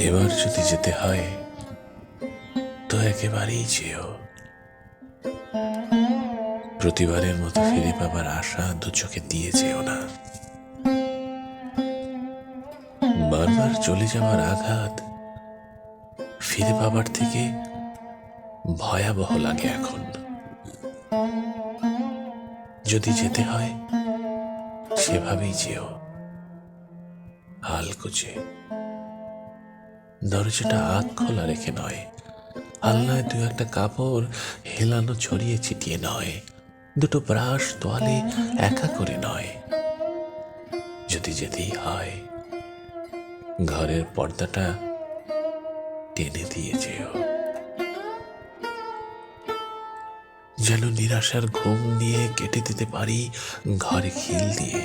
এবার যদি যেতে হয় তো একেবারেই যেও। প্রতিবারের মতো ফিরে পাবার আশা দু চোখে দিয়ে যেও না। বারবার চলে যাওয়ার আঘাত ফিরে পাবার থেকে ভয়াবহ লাগে এখন। যদি যেতে হয় সেভাবেই যেও, হালকুচে। দরজাটা আধ খোলা রেখে নয়, আলনায় দু একটা কাপড় হেলানো ছড়িয়ে ছিটিয়ে নয়, দুটো ব্রাশ তোয়ালে একা করে নয়। যদি যেতেই হয় ঘরের পর্দাটা টেনে দিয়ে যেও, যেন নিরাশার ঘুম নিয়ে কেটে দিতে পারি ঘরে খিল দিয়ে।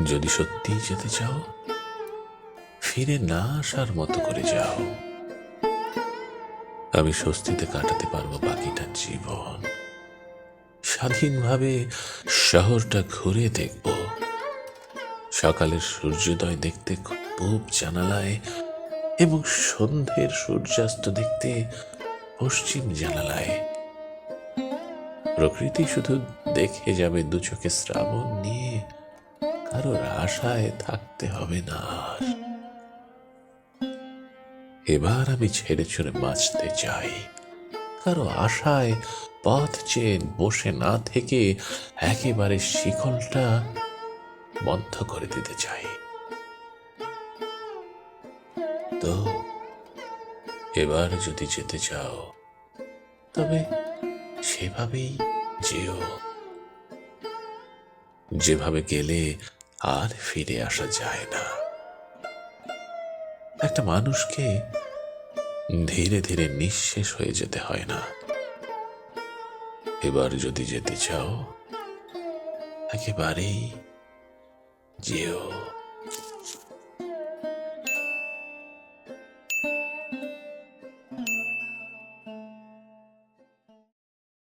যদি সত্যিই যেতে চাও ফিরে না আসার মতো করে যাও। আমি স্বস্তিতে কাটাতে পারবো বাকিটা জীবন। স্বাধীনভাবে শহরটা ঘুরে দেখব, সকালের সূর্যোদয় দেখতে পূব জানালায় এবং সন্ধ্যের সূর্যাস্ত দেখতে পশ্চিম জানালায়। প্রকৃতি শুধু দেখে যাবে দু চোখে শ্রাবণ নিয়ে, কারোর আশায় থাকতে হবে না আর। এবার আমি ছেড়ে ছুড়ে বাঁচতে চাই, কারো আশায় পথ চেয়ে বসে না থেকে একেবারে শিকলটা বন্ধ করে দিতে চাই। তো এবার যদি যেতে চাও তবে সেভাবেই যেও, যেভাবে গেলে আর ফিরে আসা যায় না। একটা মানুষকে ধীরে ধীরে নিঃশেষ হয়ে যেতে হয় না। এবার যদি যেতে চাও একেবারেই যেও।